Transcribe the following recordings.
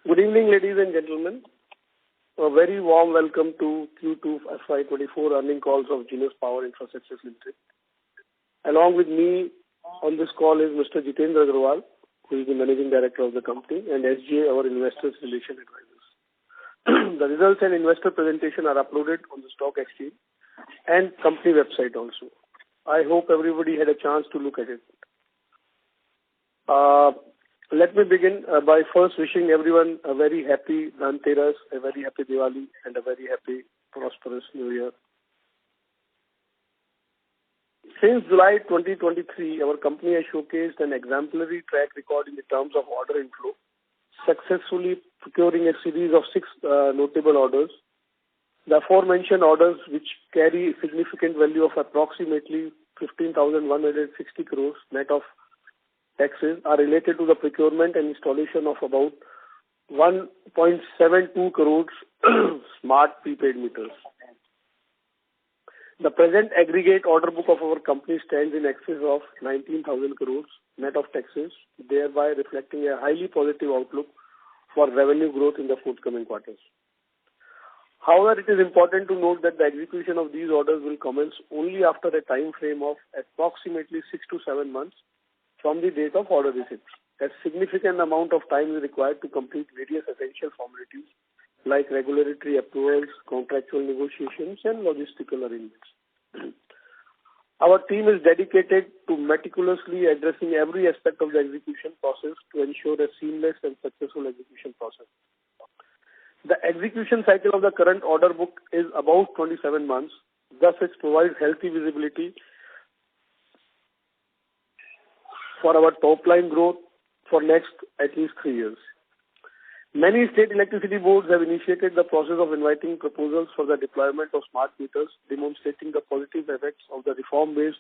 Good evening, ladies and gentlemen. A very warm welcome to Q2 FY24 earning calls of Genus Power Infrastructure Limited. Along with me on this call is Mr. Jitendra Agarwal, who is the Managing Director of the company, and SGA, our Investors Relation Advisors. The results and investor presentation are uploaded on the stock exchange and company website also. I hope everybody had a chance to look at it. Let me begin by first wishing everyone a very happy Dhanteras, a very happy Diwali, and a very happy, prosperous New Year. Since July 2023, our company has showcased an exemplary track record in the terms of order inflow, successfully procuring a series of 6 notable orders. The aforementioned orders, which carry a significant value of approximately 15,160 crores net of taxes, are related to the procurement and installation of about 1.72 crores smart prepaid meters. The present aggregate order book of our company stands in excess of 19,000 crores net of taxes, thereby reflecting a highly positive outlook for revenue growth in the forthcoming quarters. However, it is important to note that the execution of these orders will commence only after a time frame of approximately 6 to 7 months from the date of order receipt. A significant amount of time is required to complete various essential formalities like regulatory approvals, contractual negotiations, and logistical arrangements. Our team is dedicated to meticulously addressing every aspect of the execution process to ensure a seamless and successful execution process. The execution cycle of the current order book is about 27 months, thus it provides healthy visibility for our top line growth for next at least 3 years. Many state electricity boards have initiated the process of inviting proposals for the deployment of smart meters, demonstrating the positive effects of the reform-based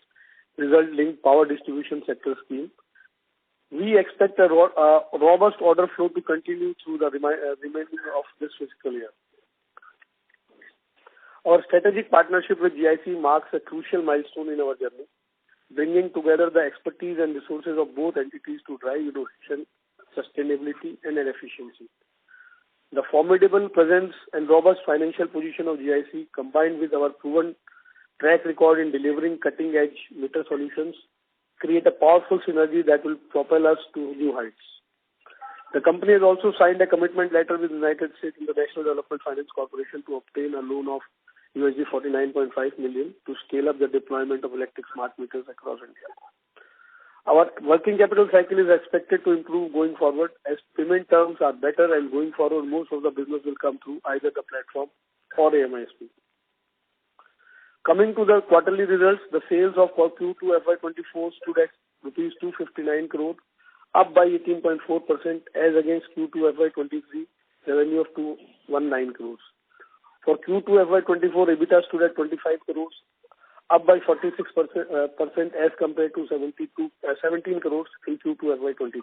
result-linked power distribution sector scheme. We expect a robust order flow to continue through the remainder of this fiscal year. Our strategic partnership with GIC marks a crucial milestone in our journey, bringing together the expertise and resources of both entities to drive innovation, sustainability, and efficiency. The formidable presence and robust financial position of GIC, combined with our proven track record in delivering cutting-edge meter solutions, create a powerful synergy that will propel us to new heights. The company has also signed a commitment letter with the United States International Development Finance Corporation to obtain a loan of $49.5 million to scale up the deployment of electric smart meters across India. Our working capital cycle is expected to improve going forward as payment terms are better, and going forward most of the business will come through either the platform or AMISP. Coming to the quarterly results, the sales of Q2 FY24 stood at rupees 259 crore, up by 18.4% as against Q2 FY23 revenue of 219 crores. For Q2 FY24, EBITDA stood at 25 crores, up by 46% as compared to 17 crores in Q2 FY23.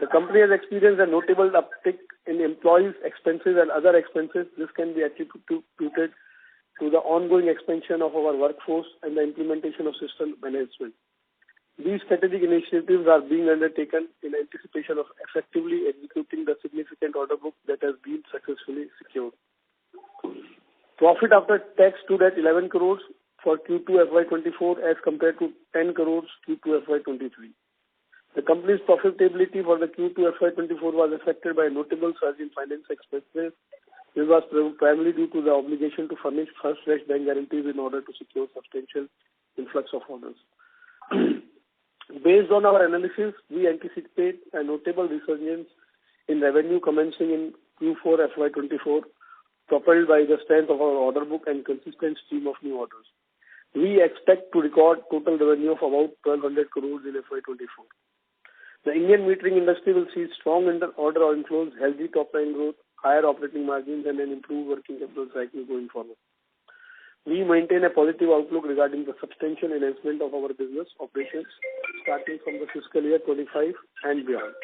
The company has experienced a notable uptick in employees' expenses and other expenses. This can be attributed to the ongoing expansion of our workforce and the implementation of system management. These strategic initiatives are being undertaken in anticipation of effectively executing the significant order book that has been successfully secured. Profit after tax stood at 11 crores for Q2 FY24 as compared to 10 crores Q2 FY23. The company's profitability for the Q2 FY24 was affected by a notable surge in finance expenses. This was primarily due to the obligation to furnish first fresh bank guarantees in order to secure substantial influx of orders. Based on our analysis, we anticipate a notable resurgence in revenue commencing in Q4 FY24, propelled by the strength of our order book and consistent stream of new orders. We expect to record total revenue of about 1,200 crores in FY24. The Indian metering industry will see strong order inflows, healthy top-line growth, higher operating margins, and an improved working capital cycle going forward. We maintain a positive outlook regarding the substantial enhancement of our business operations starting from the fiscal year 25 and beyond.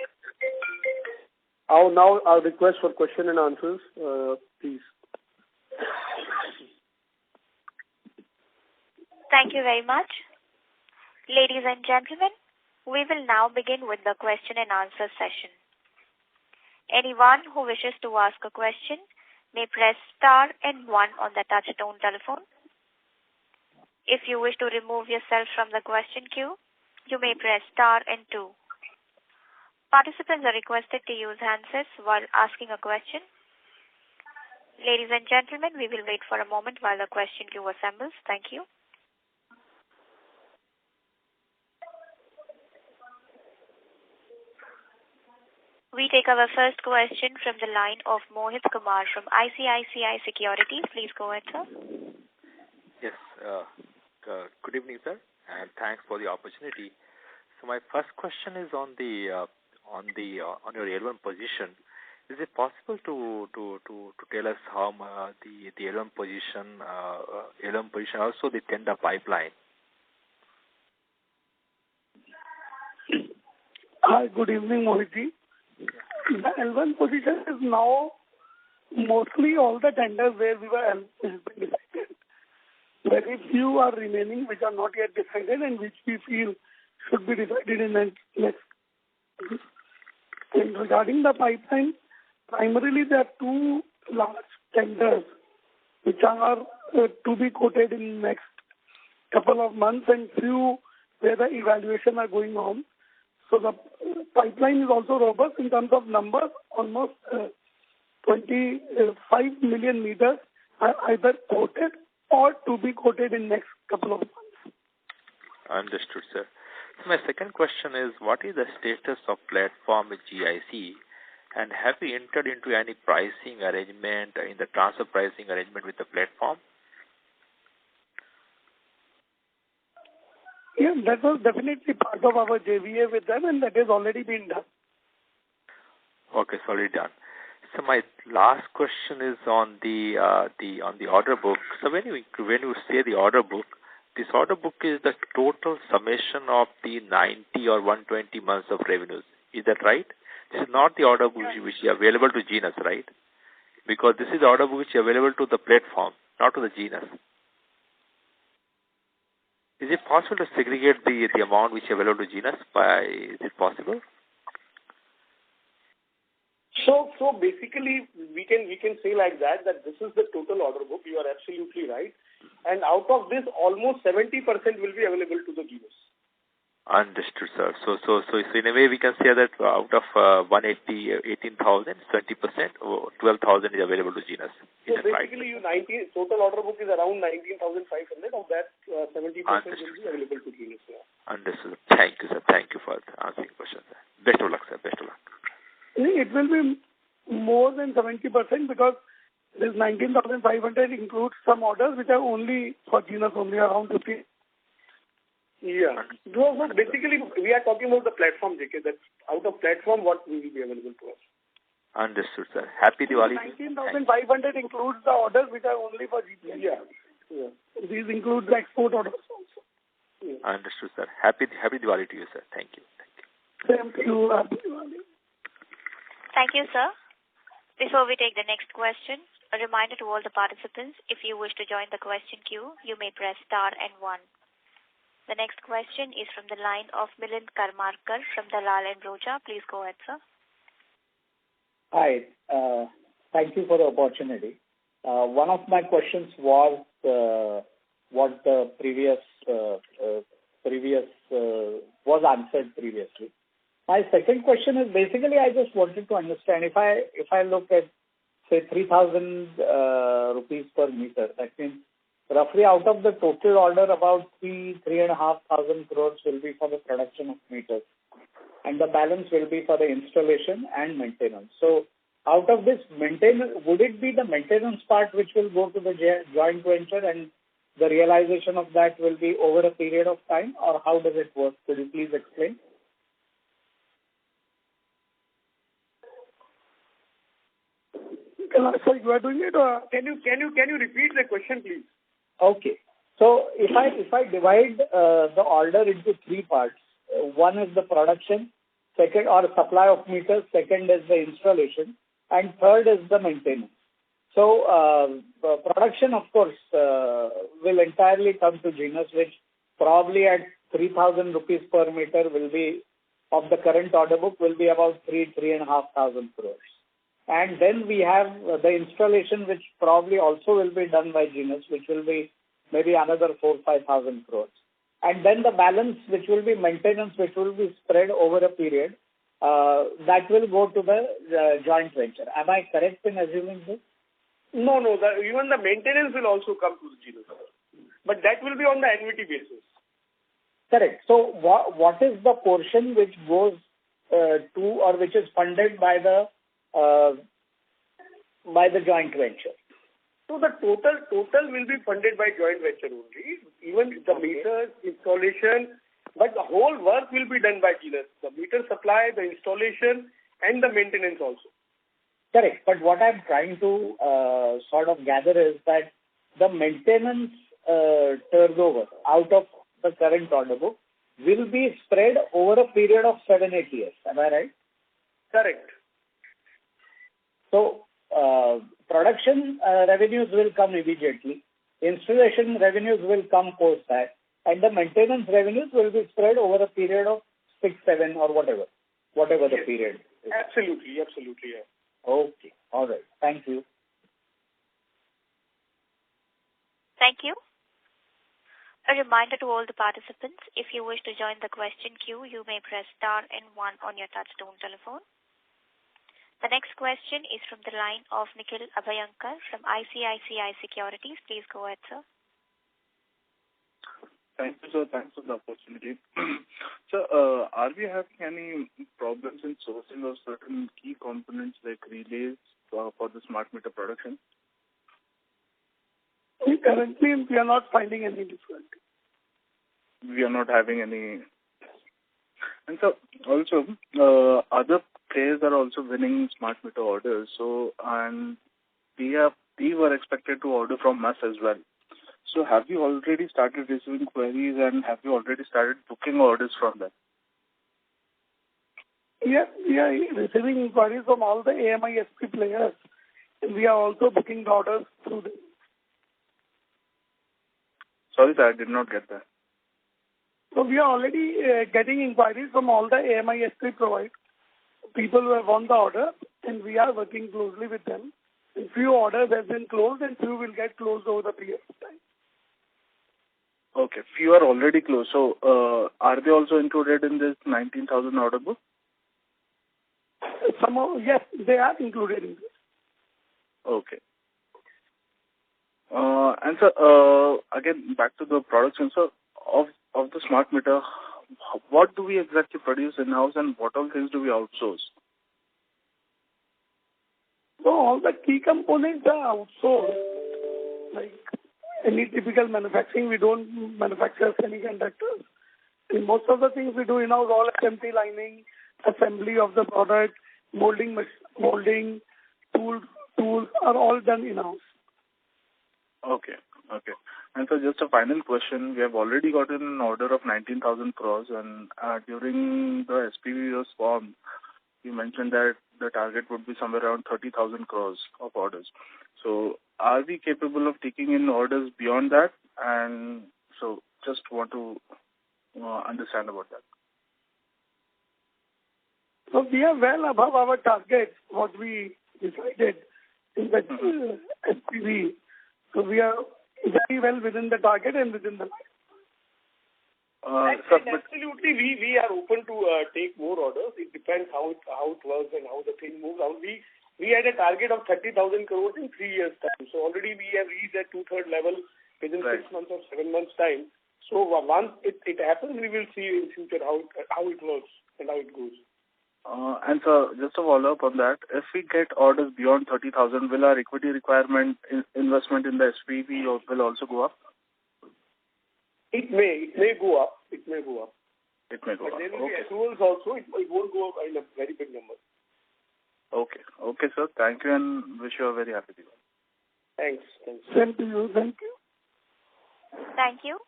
Now our request for question and answers, please. Thank you very much. Ladies and gentlemen, we will now begin with the question and answer session. Anyone who wishes to ask a question may press star and 1 on the touch-tone telephone. If you wish to remove yourself from the question queue, you may press star and 2. Participants are requested to use handsets while asking a question. Ladies and gentlemen, we will wait for a moment while the question queue assembles. Thank you. We take our first question from the line of Mohit Kumar from ICICI Securities. Please go ahead, sir. Yes. Good evening, sir, and thanks for the opportunity. So my first question is on your L1 position. Is it possible to tell us how the L1 position, also the tender pipeline? Hi, good evening, Mohit. The L1 position is now mostly all the tenders where we were decided. Very few are remaining which are not yet decided and which we feel should be decided in the next. And regarding the pipeline, primarily there are two large tenders which are to be quoted in next couple of months and few where the evaluation are going on. So the pipeline is also robust in terms of numbers. Almost 25 million meters are either quoted or to be quoted in next couple of months. Understood, sir. So my second question is, what is the status of platform with GIC, and have you entered into any pricing arrangement in the transfer pricing arrangement with the platform? Yeah, that was definitely part of our JVA with them, and that has already been done. Okay, it's already done. So my last question is on the order book. So when you say the order book, this order book is the total summation of the 90 or 120 months of revenues. Is that right? This is not the order book which is available to Genus, right? Because this is the order book which is available to the platform, not to the Genus. Is it possible to segregate the amount which is available to Genus? Is it possible? So basically, we can say like that this is the total order book. You are absolutely right. And out of this, almost 70% will be available to the Genus. Understood, sir. So in a way, we can say that out of 18,000, 20% or 12,000 is available to Genus. So basically, right? Total order book is around 19,500. Of that, 70% will be available to Genus. Yeah. Understood. Thank you, sir. Thank you for answering questions. Best of luck, sir. Best of luck. It will be more than 70% because this 19,500 includes some orders which are only for Genus, only around 50. Yeah. So basically, we are talking about the platform, JK, that out of platform, what will be available to us. Understood, sir. Happy Diwali. 19,500 includes the orders which are only for GPL. Yeah. These include the export orders also. Yeah. Understood, sir. Happy Diwali to you, sir. Thank you. Thank you. Happy Diwali. Thank you, sir. Before we take the next question, a reminder to all the participants, if you wish to join the question queue, you may press star and 1. The next question is from the line of Milind Karmarkar from Dalal & Broacha. Please go ahead, sir. Hi. Thank you for the opportunity. One of my questions was what the previous was answered previously. My second question is basically I just wanted to understand if I look at say 3,000 rupees per meter, that means roughly out of the total order about 3,500 crores will be for the production of meters, and the balance will be for the installation and maintenance. So out of this maintenance, would it be the maintenance part which will go to the joint venture and the realization of that will be over a period of time, or how does it work? Could you please explain? So you are doing it, or can you repeat the question, please? Okay. So if I divide the order into three parts, one is the production, second or supply of meters, second is the installation, and third is the maintenance. So production, of course, will entirely come to Genus, which probably at 3,000 rupees per meter will be of the current order book will be about 3,500 crores. And then we have the installation, which probably also will be done by Genus, which will be maybe another 4,000-5,000 crores. And then the balance, which will be maintenance, which will be spread over a period, that will go to the joint venture. Am I correct in assuming this? No. Even the maintenance will also come to the Genus. But that will be on the annuity basis. Correct. So what is the portion which goes to or which is funded by the joint venture? So the total will be funded by joint venture only. Even the meters, installation, but the whole work will be done by Genus. The meter supply, the installation, and the maintenance also. Correct. But what I'm trying to sort of gather is that the maintenance turnover out of the current order book will be spread over a period of 7-8 years. Am I right? Correct. So, production revenues will come immediately. Installation revenues will come post that. And the maintenance revenues will be spread over a period of 6, 7 or whatever the period is. Absolutely, yeah. Okay. All right. Thank you. Thank you. A reminder to all the participants, if you wish to join the question queue, you may press star and 1 on your touchtone telephone. The next question is from the line of Nikhil Abhyankar from ICICI Securities. Please go ahead, sir. Thank you, sir. Thanks for the opportunity. So, are we having any problems in sourcing of certain key components like relays for the smart meter production? Currently, we are not finding any difficulty. We are not having any. And so, also, other players are also winning smart meter orders. So, and we were expected to order from us as well. So, have you already started receiving queries and have you already started booking orders from them? Yes, we are receiving inquiries from all the AMI SP players. And we are also booking the orders through them. Sorry, sir, I did not get that. So we are already getting inquiries from all the AMI SP providers, people who have won the order, and we are working closely with them. And few orders have been closed and few will get closed over the period of time. Okay, few are already closed. So, are they also included in this 19,000 order book? Yes, they are included in this. Okay. And so, again, back to the production. So, of the smart meter, what do we exactly produce in-house and what all things do we outsource? So, all the key components are outsourced. Like any typical manufacturing, we don't manufacture semiconductors. And most of the things we do in-house, all SMT lining, assembly of the product, molding, tools are all done in-house. Okay. And so just a final question. We have already gotten an order of 19,000 crores and during the SPV was formed, you mentioned that the target would be somewhere around 30,000 crores of orders. So are we capable of taking in orders beyond that? And so just want to understand about that. So we are well above our target, what we decided in the SPV. So we are very well within the target and within the line. Absolutely, we are open to take more orders. It depends how it works and how the thing moves out. We had a target of 30,000 crores in 3 years' time. So already we have reached that 2/3 level within 6 months or 7 months' time. So once it happens, we will see in future how it works and how it goes. And so, just to follow up on that, if we get orders beyond 30,000, will our equity requirement investment in the SPV will also go up? It may go up. It may go But up. there will be accruals also. It won't go up in a very big number. Okay, sir. Thank you and wish you a very happy Diwali. Thanks. Same to you. Thank you. Thank you.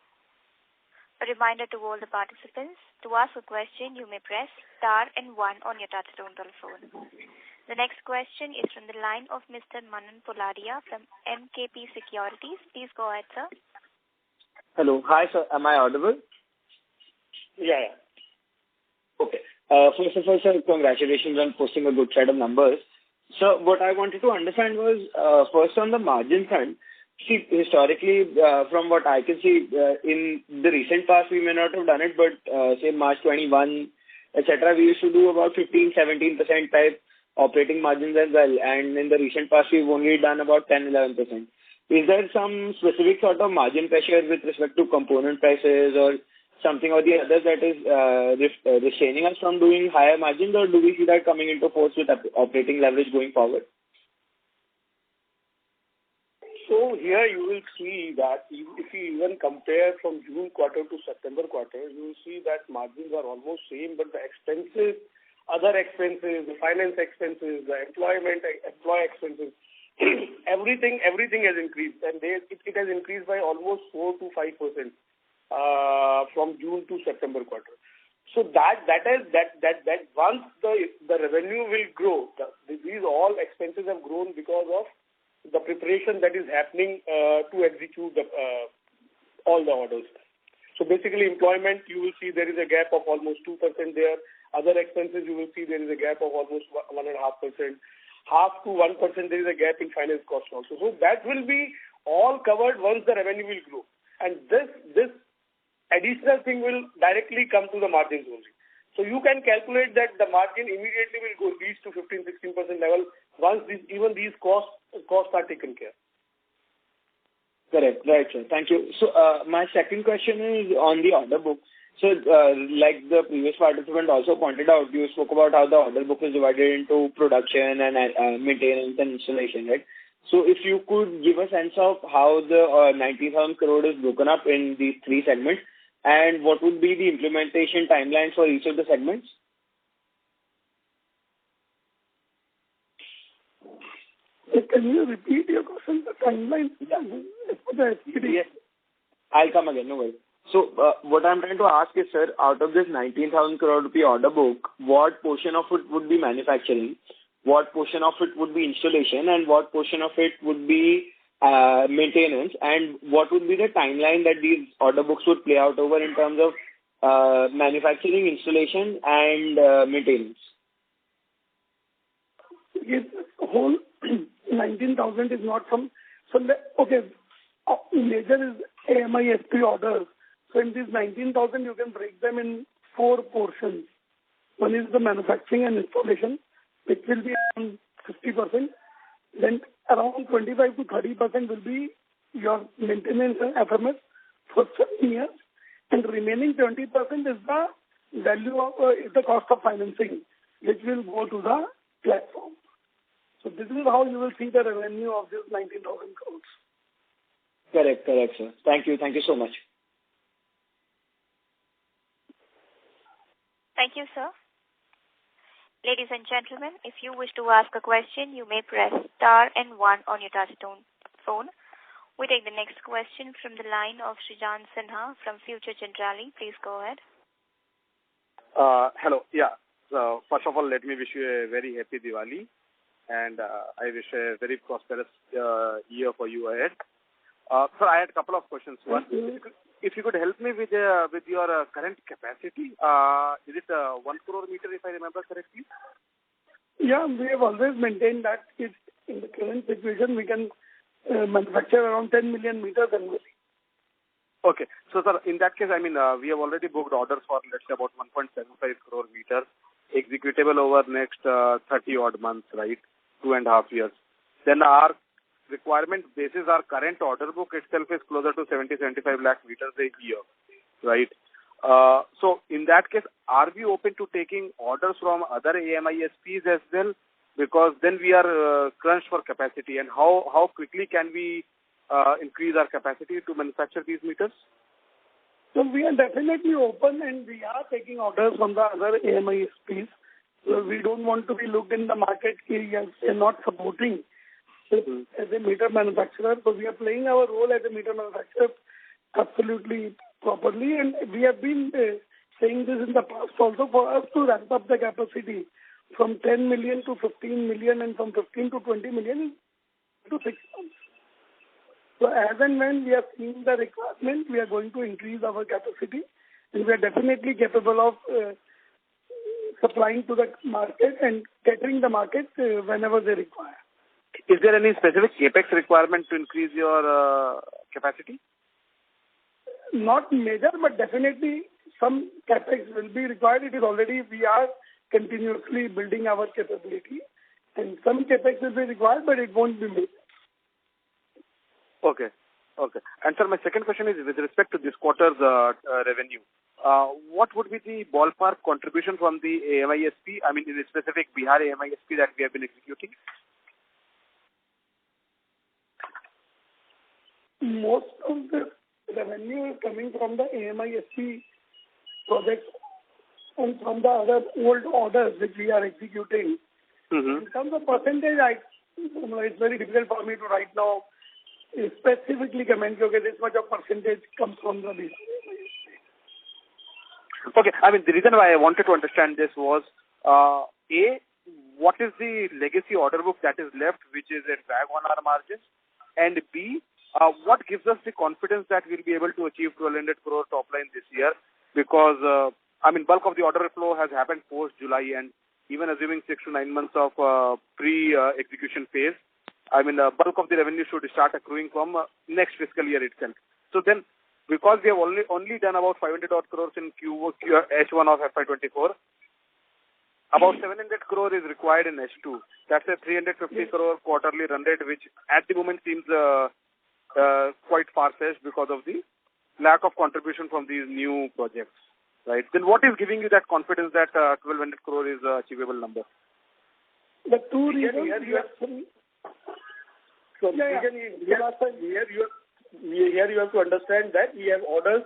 A reminder to all the participants, to ask a question, you may press star and 1 on your touchtone telephone. The next question is from the line of Mr. Manan Poladia from MKP Securities. Please go ahead, sir. Hello. Hi, sir. Am I audible? Yeah. Okay. First of all, sir, congratulations on posting a good set of numbers. So what I wanted to understand was, first on the margin front, see, historically, from what I can see, in the recent past, we may not have done it, but say March 21, etc., we used to do about 15-17% type operating margins as well. And in the recent past, we've only done about 10-11%. Is there some specific sort of margin pressure with respect to component prices or something or the other that is restraining us from doing higher margins, or do we see that coming into force with operating leverage going forward? So here you will see that if you even compare from June quarter to September quarter, you will see that margins are almost same, but the expenses, other expenses, the finance expenses, the employee expenses, everything has increased, and it has increased by almost 4 to 5%. From June to September quarter. So that once the revenue will grow, these all expenses have grown because of the preparation that is happening to execute all the orders. So basically employment, you will see there is a gap of almost 2% there. Other expenses, you will see there is a gap of almost 1.5%. Half to 1% there is a gap in finance cost also. So that will be all covered once the revenue will grow. And this additional thing will directly come to the margins only. So you can calculate that the margin immediately will go reach to 15-16% level once even these costs are taken care. Correct. Right, sir. Thank you. So my second question is on the order book. So like the previous participant also pointed out, you spoke about how the order book is divided into production and maintenance and installation, right? So if you could give a sense of how the 90,000 crore is broken up in these three segments, and what would be the implementation timelines for each of the segments? Can you repeat your question? The timeline? Yes. I'll come again, no worries. So what I'm trying to ask is, sir, out of this 19,000 crore rupee order book, what portion of it would be manufacturing, what portion of it would be installation, and what portion of it would be maintenance, and what would be the timeline that these order books would play out over in terms of manufacturing, installation, and maintenance? Yes, whole 19,000 is not from. So major is AMI SP orders. So in these 19,000, you can break them in 4 portions. One is the manufacturing and installation, which will be around 50%. Then around 25 to 30% will be your maintenance and FMS for 7 years, and remaining 20% is the value of is the cost of financing, which will go to the platform. So this is how you will see the revenue of this 19,000 crores. Correct, sir. Thank you so much. Thank you, sir. Ladies and gentlemen, if you wish to ask a question, you may press star and 1 on your touchtone phone. We take the next question from the line of Srijan Sinha from Future Generali. Please go ahead. Hello. Yeah. So first of all, let me wish you a very happy Diwali, and I wish a very prosperous year for you ahead. So I had a couple of questions. One, if you could help me with your current capacity, is it 1 crore meter, if I remember correctly? Yeah, we have always maintained that if in the current situation we can manufacture around 10 million meters annually. Okay. So, sir, in that case, I mean, we have already booked orders for, let's say, about 1.75 crore meters, executable over next 30 odd months, right? 2.5 years. Then our requirement basis, our current order book itself is closer to 70-75 lakh meters a year, right? So in that case, are we open to taking orders from other AMISPs as well? Because then we are crunched for capacity. And how quickly can we increase our capacity to manufacture these meters? So we are definitely open, and we are taking orders from the other AMISPs. So we don't want to be looked in the market areas and not supporting as a meter manufacturer. So we are playing our role as a meter manufacturer absolutely properly, and we have been saying this in the past also. For us to ramp up the capacity from 10 million to 15 million and from 15 to 20 million to 6 months. So as and when we are seeing the requirement, we are going to increase our capacity, and we are definitely capable of supplying to the market and catering the market whenever they require. Is there any specific capex requirement to increase your capacity? Not major, but definitely some capex will be required. It is already, we are continuously building our capability, and some capex will be required, but it won't be major. Okay. And sir, my second question is with respect to this quarter's revenue. What would be the ballpark contribution from the AMISP, I mean in the specific Bihar AMISP that we have been executing? Most of the revenue is coming from the AMISP projects and from the other old orders which we are executing. In terms of percentage, it's very difficult for me to right now specifically comment because this much of percentage comes from the Bihar. Okay, I mean the reason why I wanted to understand this was A, what is the legacy order book that is left which is a drag on our margins, and B, what gives us the confidence that we'll be able to achieve 1,200 crore top line this year? Because, bulk of the order flow has happened post-July, and even assuming 6 to 9 months of pre-execution phase, bulk of the revenue should start accruing from next fiscal year itself. So then, because we have only done about 500 odd crores in H1 of FY24, about 700 crore is required in H2. That's a 350 crore quarterly run rate, which at the moment seems quite far-fetched because of the lack of contribution from these new projects, right? Then what is giving you that confidence that 1,200 crore is an achievable number? The two reasons. Here you have to understand that we have orders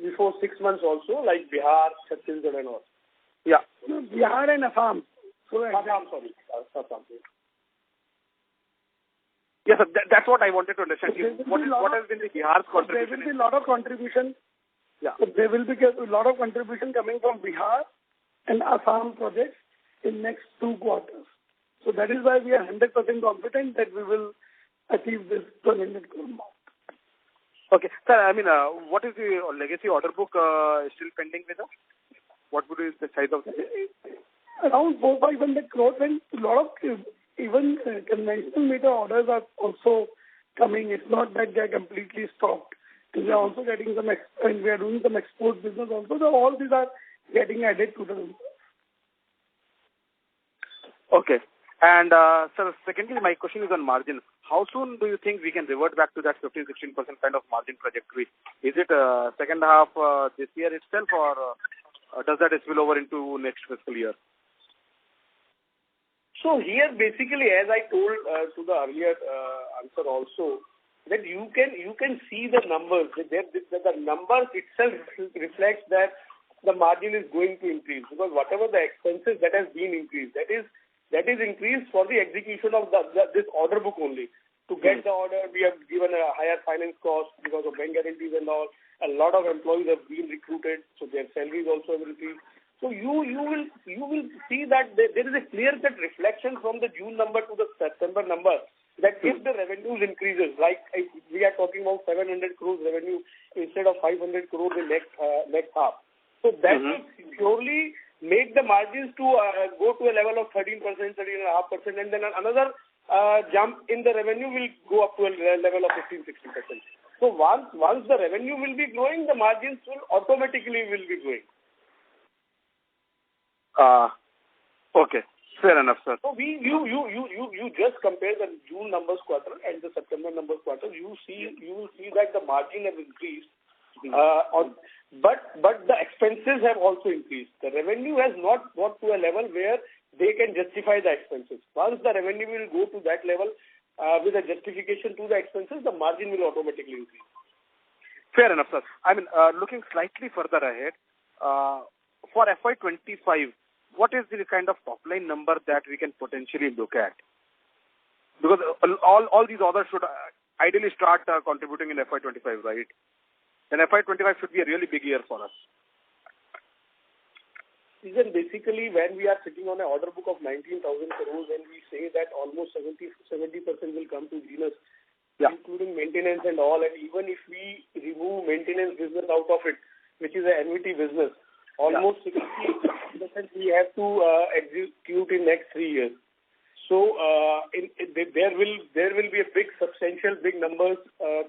before 6 months also, like Bihar, Chhattisgarh and all. Yeah. Bihar and Assam. Assam. Yes, sir, that's what I wanted to understand. What has been the Bihar's contribution? There will be a lot of contribution. Yeah. So there will be a lot of contribution coming from Bihar and Assam projects in next 2 quarters. So that is why we are 100% confident that we will achieve this 1,200 crore mark. Okay. Sir, what is the legacy order book still pending with us? What would be the size of it? Around 400-500 crores, and a lot of even conventional meter orders are also coming. It's not that they're completely stopped. We are also getting some, and we are doing some export business also. So all these are getting added to the number. Okay. And sir, secondly, my question is on margin. How soon do you think we can revert back to that 15-16% kind of margin trajectory? Is it second half this year itself, or does that spill over into next fiscal year? So here, basically, as I told to the earlier answer also, that you can see the numbers. The numbers itself reflects that the margin is going to increase, because whatever the expenses that has been increased, that is increased for the execution of this order book only. To get the order, we have given a higher finance cost because of bank guarantees and all. A lot of employees have been recruited, so their salaries also have increased. So you will see that there is a clear-cut reflection from the June number to the September number, that if the revenues increases, like we are talking about 700 crores revenue instead of 500 crores in next half. So that will surely make the margins to go to a level of 13%, 13.5%, and then another jump in the revenue will go up to a level of 15-16%. So once the revenue will be growing, the margins will automatically be growing. Okay, fair enough, sir. So you just compare the June numbers quarter and the September numbers quarter. You will see that the margin has increased, but the expenses have also increased. The revenue has not got to a level where they can justify the expenses. Once the revenue will go to that level with a justification to the expenses, the margin will automatically increase. Fair enough, sir. Looking slightly further ahead, for FY25, what is the kind of top-line number that we can potentially look at? Because all these orders should ideally start contributing in FY25, right? Then FY25 should be a really big year for us. Then basically, when we are sitting on an order book of 19,000 crores, and we say that almost 70% will come to Genus, including maintenance and all, and even if we remove maintenance business out of it, which is an annuity business, almost 60% we have to to execute in next 3 years. So there will be a big substantial big numbers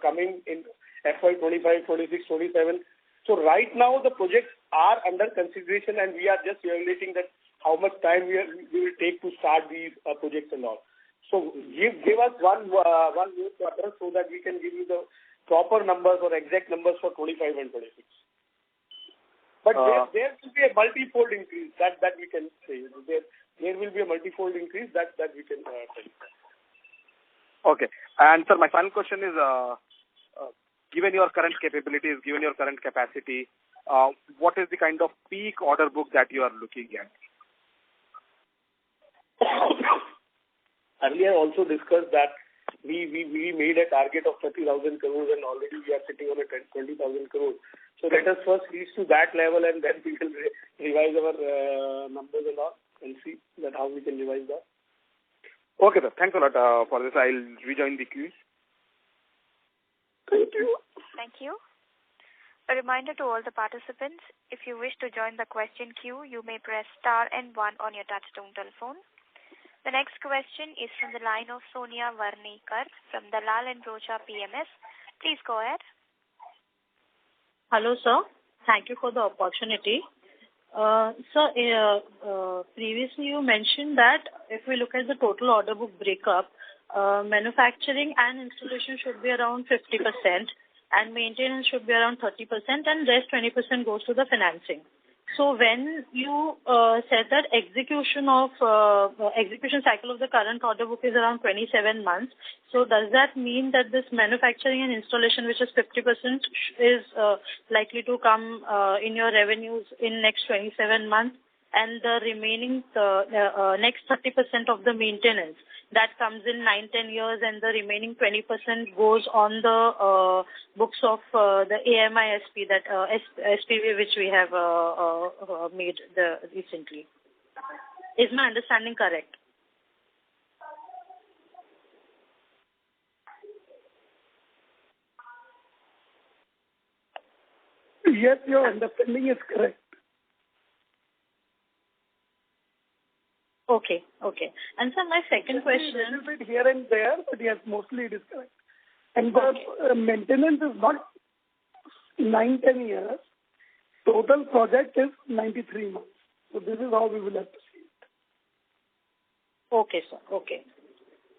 coming in FY25, 26, 27. So right now the projects are under consideration, and we are just evaluating that how much time we will take to start these projects and all. So give us one more quarter so that we can give you the proper numbers or exact numbers for 25 and 26. But there will be a multi-fold increase that we can say. There will be a multi-fold increase that we can say. Okay. And sir, my final question is, given your current capabilities, given your current capacity, what is the kind of peak order book that you are looking at? Earlier also discussed that we made a target of 30,000 crores, and already we are sitting on a 20,000 crores. So let us first reach to that level, and then we will revise our numbers and all, and see that how we can revise that. Okay, sir. Thanks a lot for this. I'll rejoin the queue. Thank you. Thank you. A reminder to all the participants, if you wish to join the question queue, you may press star and 1 on your touchtone telephone. The next question is from the line of Sonia Varnikar from Dalal & Broacha PMS. Please go ahead. Hello, sir. Thank you for the opportunity. Sir, previously you mentioned that if we look at the total order book breakup, manufacturing and installation should be around 50%, and maintenance should be around 30%, and rest 20% goes to the financing. So when you said that execution cycle of the current order book is around 27 months, so does that mean that this manufacturing and installation, which is 50%, is likely to come in your revenues in next 27 months, and the remaining next 30% of the maintenance that comes in 9-10 years, and the remaining 20% goes on the books of the AMISP, that SPV which we have made recently? Is my understanding correct? Yes, your understanding is correct. Okay. And so my second question... A little bit here and there, but yes, mostly it is correct. And the maintenance is not 9-10 years. Total project is 93 months. So this is how we will have to see it. Okay, sir. Okay.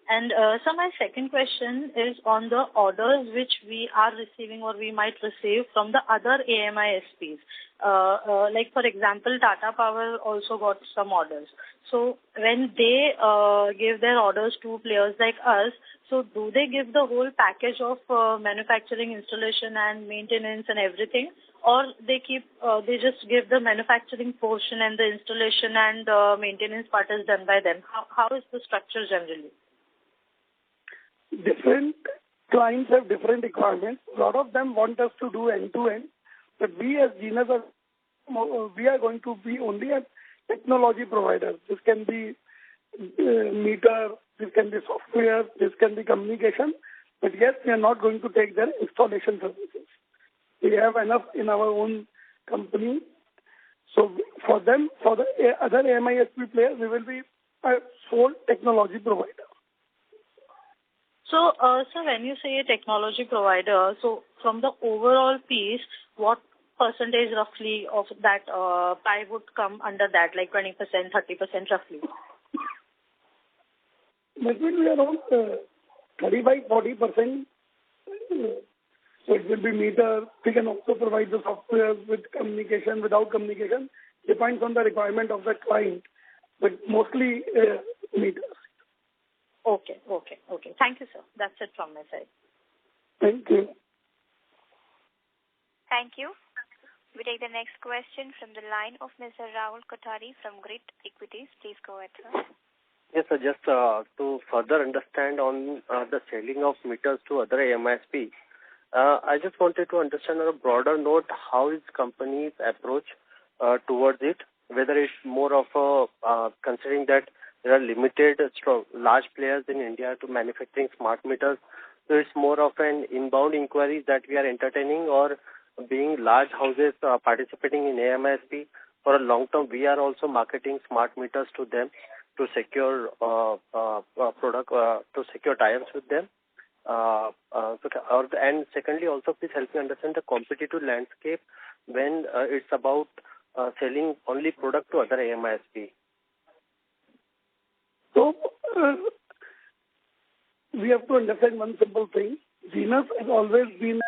And so my second question is on the orders which we are receiving or we might receive from the other AMISPs. Like, for example, Tata Power also got some orders. So when they give their orders to players like us, so do they give the whole package of manufacturing, installation and maintenance and everything? Or they just give the manufacturing portion and the installation and maintenance part is done by them? How is the structure generally? Different clients have different requirements. A lot of them want us to do end-to-end, but we as Genus we are going to be only a technology provider. This can be meter, this can be software, this can be communication, but yes, we are not going to take their installation services. We have enough in our own company. So for them, for the other MISP players, we will be a sole technology provider. So, when you say a technology provider, so from the overall piece, what percentage roughly of that pie would come under that, like 20%, 30% roughly? That will be around 35-40%. So it will be meter. We can also provide the software with communication, without communication. Depends on the requirement of the client, but mostly meters. Okay. Thank you, sir. That's it from my side. Thank you. Thank you. We take the next question from the line of Mr. Rahul Kothari from Grit Equities. Please go ahead, sir. Yes, sir. Just to further understand on the selling of meters to other AMISP, I just wanted to understand on a broader note, how is company's approach towards it? Whether it's more of a considering that there are limited large players in India to manufacturing smart meters, so it's more of an inbound inquiry that we are entertaining, or being large houses participating in AMISP, for a long term, we are also marketing smart meters to them to secure to secure tie-ups with them. And secondly, also please help me understand the competitive landscape when it's about selling only product to other AMISP. So we have to understand one simple thing. Genus has always been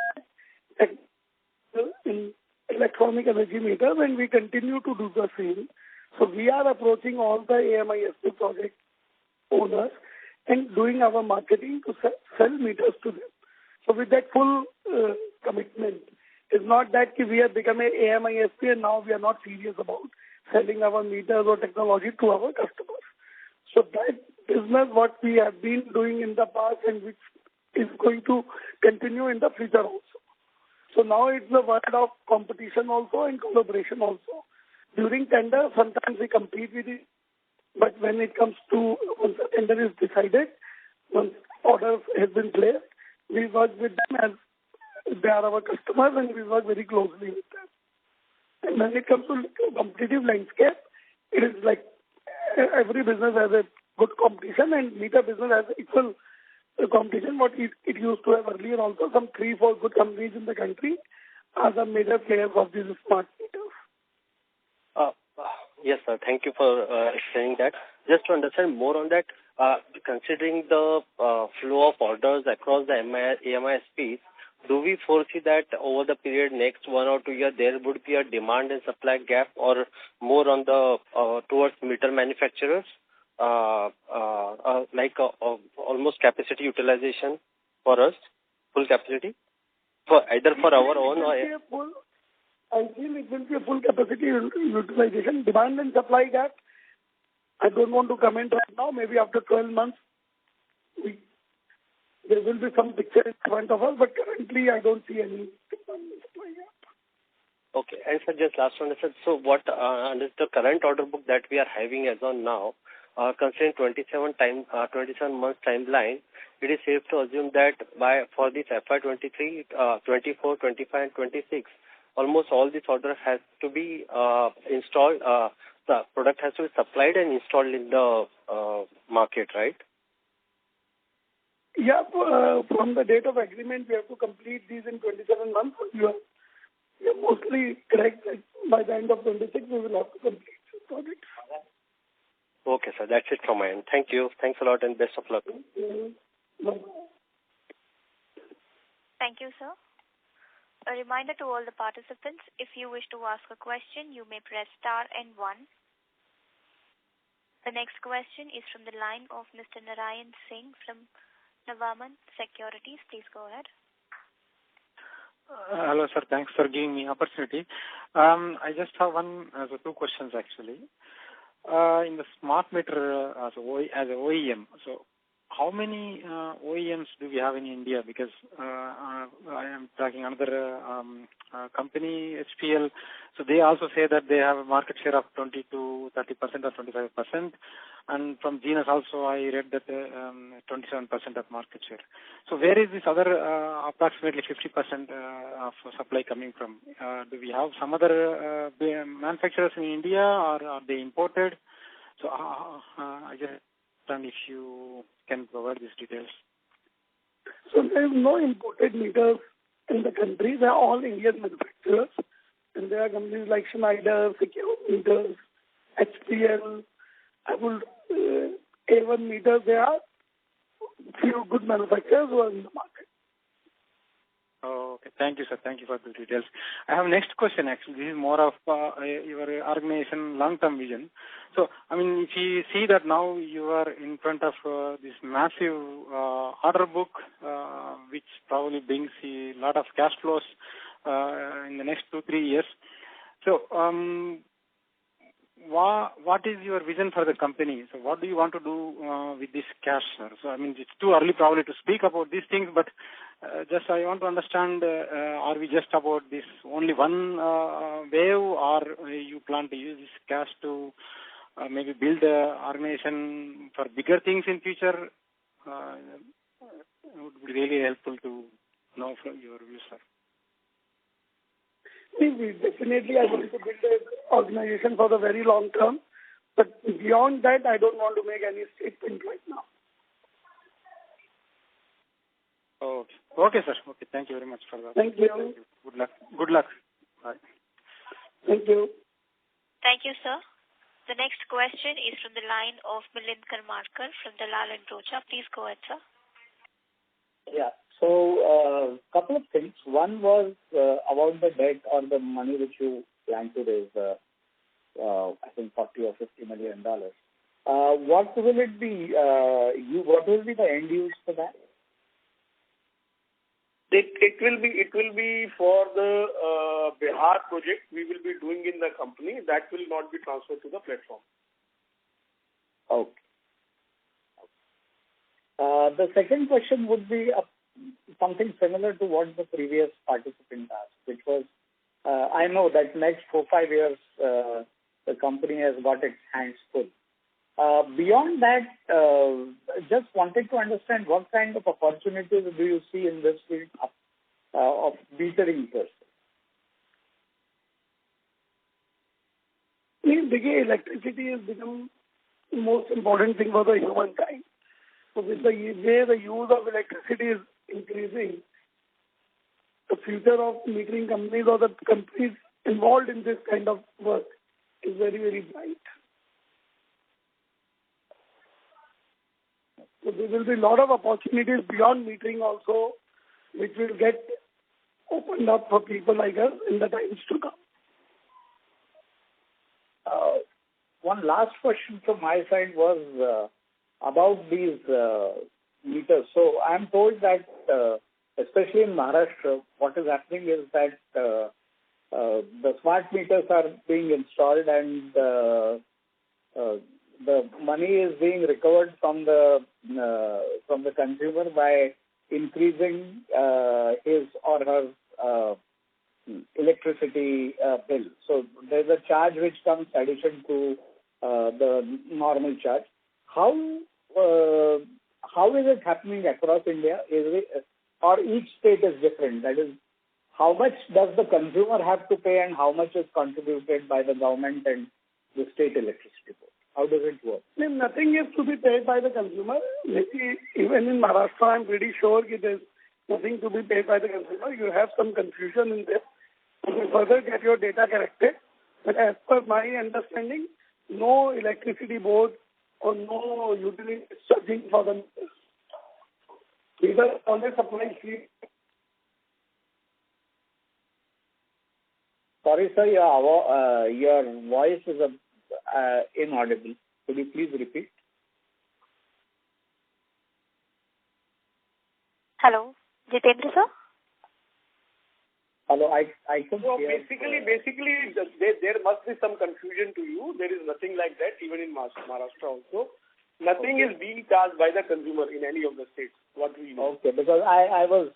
in electronic energy meters, and we continue to do the same. So we are approaching all the AMISP project owners and doing our marketing to sell meters to them. So with that full commitment, it's not that we have become an AMISP and now we are not serious about selling our meters or technology to our customers. So that business what we have been doing in the past and which is going to continue in the future also. So now it's the world of competition also and collaboration also. During tender, sometimes we compete with it, but when it comes to once the tender is decided, once order has been placed, we work with them as they are our customers and we work very closely with them. And when it comes to competitive landscape, it is like every business has a good competition and meter business has equal competition. What it used to have earlier also, some 3-4 good companies in the country are the major players of these smart meters. Yes, sir. Thank you for explaining that. Just to understand more on that, considering the flow of orders across the AMISPs, do we foresee that over the period next 1 or 2 years there would be a demand and supply gap, or more on the towards meter manufacturers, almost capacity utilization for us, full capacity, for either for our own or. I feel it will be a full capacity utilization. Demand and supply gap, I don't want to comment right now. Maybe after 12 months, there will be some picture in front of us, but currently I don't see any demand and supply gap. Okay. And sir, just last one, sir. So what under the current order book that we are having as on now, considering 27 months timeline, it is safe to assume that for this FY23, 24, 25 and 26, almost all this order has to be installed, the product has to be supplied and installed in the market, right? Yeah, from the date of agreement, we have to complete these in 27 months. You're mostly correct. By the end of 26, we will have to complete this project. Okay, sir. That's it from my end. Thank you. Thanks a lot and best of luck. Thank you, sir. A reminder to all the participants, if you wish to ask a question, you may press star and 1. The next question is from the line of Mr. Narayan Singh from Navaman Securities. Please go ahead. Hello, sir. Thanks for giving me opportunity. I just have two questions actually. In the smart meter as a OEM, so how many OEMs do we have in India? Because I am tracking another company, HPL. So they also say that they have a market share of 20 to 30% or 25%. And from Genus also, I read that 27% of market share. So where is this other approximately 50% of supply coming from? Do we have some other manufacturers in India, or are they imported? So I just wonder if you can provide these details. So there is no imported meters in the country. They are all Indian manufacturers. And there are companies like Schneider, Secure Meters, HPL, A1 Meters. There are few good manufacturers who are in the market. Oh, okay. Thank you, sir. Thank you for the details. I have next question actually. This is more of your organization long-term vision. So, I mean, if you see that now you are in front of this massive order book, which probably brings a lot of cash flows in the next 2-3 years. So, what is your vision for the company? So, what do you want to do with this cash, sir? So, I mean, it's too early probably to speak about these things, but just I want to understand, are we just about this only one wave, or you plan to use this cash to maybe build an organization for bigger things in future? It would be really helpful to know from your view, sir. Definitely, I want to build an organization for the very long term. But beyond that, I don't want to make any statement right now. Okay, sir. Okay, thank you very much for that. Thank you. Good luck. Good luck. Bye. Thank you. Thank you, sir. The next question is from the line of Milind Karmarkar from Dalal & Broacha. Please go ahead, sir. Yeah. So, couple of things. One was about the debt or the money which you plan to raise, I think $40 or $50 million. What will it be? What will be the end use for that? It will be for the Bihar project we will be doing in the company. That will not be transferred to the platform. Okay. The second question would be something similar to what the previous participant asked, which was, I know that next 4-5 years the company has got its hands full. Beyond that, just wanted to understand what kind of opportunities do you see in this field of metering per se? Electricity has become the most important thing for the humankind. So with the way the use of electricity is increasing, the future of metering companies or the companies involved in this kind of work is very, very bright. So there will be a lot of opportunities beyond metering also, which will get opened up for people like us in the times to come. One last question from my side was about these meters. So I'm told that, especially in Maharashtra, what is happening is that the smart meters are being installed and the money is being recovered from the consumer by increasing his or her electricity bill. So there's a charge which comes addition to the normal charge. How is it happening across India? Or each state is different? That is, how much does the consumer have to pay and how much is contributed by the government and the state electricity board? How does it work? Nothing is to be paid by the consumer. Maybe even in Maharashtra, I'm pretty sure there's nothing to be paid by the consumer. You have some confusion in this. You will further get your data corrected. But as per my understanding, no electricity board or no utility is charging for them. These are only supply free. Sorry, sir, your voice is inaudible. Could you please repeat? Hello, Jitendra, sir? Hello, I could hear. Basically, there must be some confusion to you. There is nothing like that, even in Maharashtra also. Nothing is being charged by the consumer in any of the states. What we know. Okay, because I was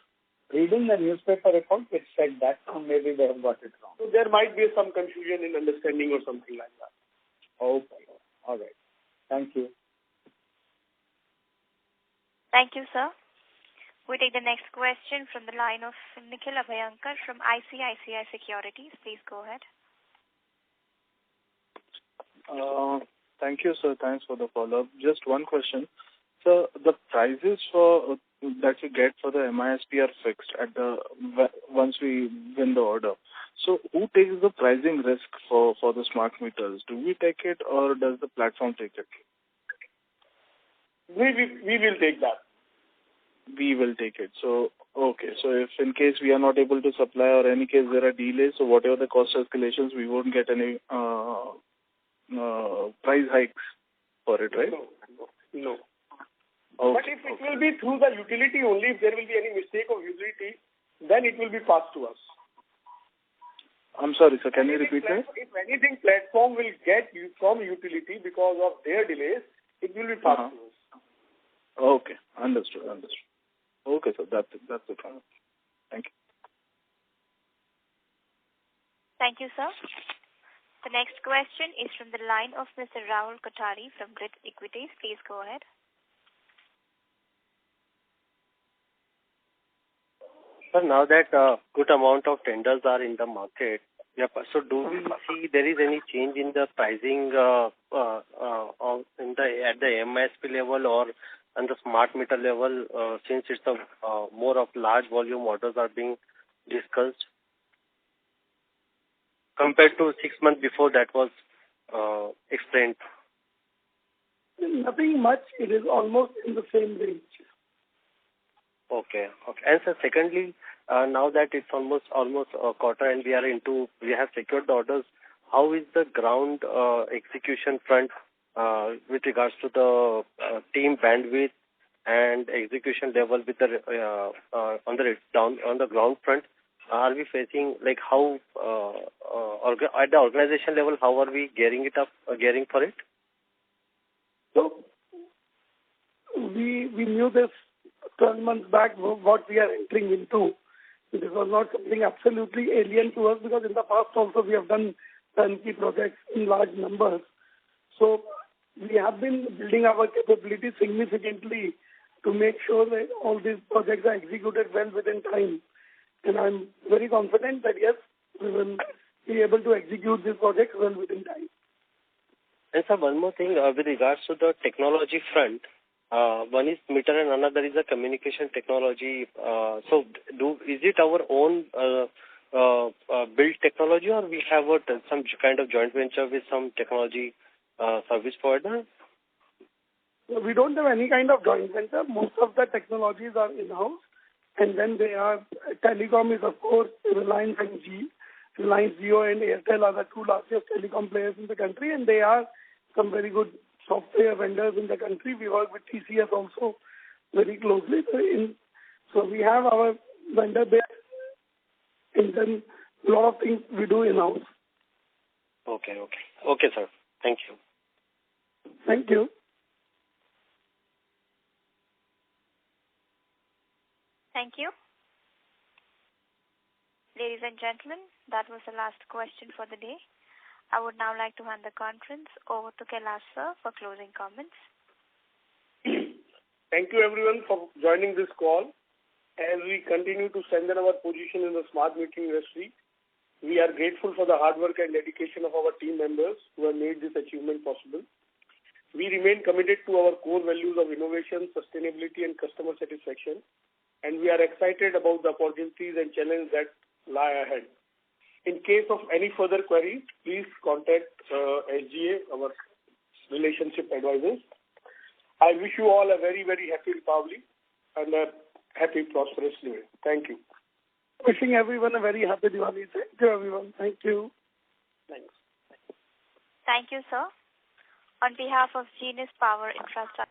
reading the newspaper report which said that, so maybe they have got it wrong. So there might be some confusion in understanding or something like that. Okay, all right. Thank you. Thank you, sir. We take the next question from the line of Nikhil Abhyankar from ICICI Securities. Please go ahead. Thank you, sir. Thanks for the follow-up. Just one question. So the prices for that you get for the MISP are fixed at once we win the order. So who takes the pricing risk for the smart meters? Do we take it or does the platform take it? We will take that. We will take it. So, okay. So if in case we are not able to supply or any case there are delays, so whatever the cost escalations, we won't get any price hikes for it, right? No. Okay. But if it will be through the utility only, if there will be any mistake of utility, then it will be passed to us. I'm sorry, sir. Can you repeat that? If anything platform will get from utility because of their delays, it will be passed to us. Okay. Understood. Okay, sir. That's it. Thank you. Thank you, sir. The next question is from the line of Mr. Rahul Kothari from Grit Equities. Please go ahead. Sir, now that a good amount of tenders are in the market, Yep. So do we see there is any change in the pricing at the MSP level or on the smart meter level since it's a more of large volume orders are being discussed compared to 6 months before that was explained? Nothing much. It is almost in the same range. Okay. And so secondly, now that it's almost a quarter and we have secured the orders, how is the ground execution front with regards to the team bandwidth and execution level with the on the ground front? Are we facing like how at the organization level? How are we gearing for it? So we knew this 12 months back what we are entering into. This was not something absolutely alien to us because in the past also we have done turnkey projects in large numbers. So we have been building our capability significantly to make sure that all these projects are executed well within time. And I'm very confident that yes, we will be able to execute these projects well within time. And sir, one more thing with regards to the technology front. One is meter and another is a communication technology. So is it our own built technology or we have some kind of joint venture with some technology service provider? We don't have any kind of joint venture. Most of the technologies are in-house. And then they are, telecom is of course Reliance and Reliance Jio and Airtel are the two largest telecom players in the country, and they are some very good software vendors in the country. We work with TCS also very closely. So we have our vendor base, and then a lot of things we do in-house. Okay, sir. Thank you. Thank you. Thank you. Ladies and gentlemen, that was the last question for the day. I would now like to hand the conference over to Kailash sir for closing comments. Thank you everyone for joining this call. As we continue to strengthen our position in the smart metering industry, we are grateful for the hard work and dedication of our team members who have made this achievement possible. We remain committed to our core values of innovation, sustainability and customer satisfaction, and we are excited about the opportunities and challenges that lie ahead. In case of any further queries, please contact SGA, our relationship advisors. I wish you all a very, very happy Republic and a happy, prosperous New Year. Thank you. Wishing everyone a very happy Diwali. Thank you, everyone. Thank you. Thanks. Thank you, sir. On behalf of Genus Power Infrastructure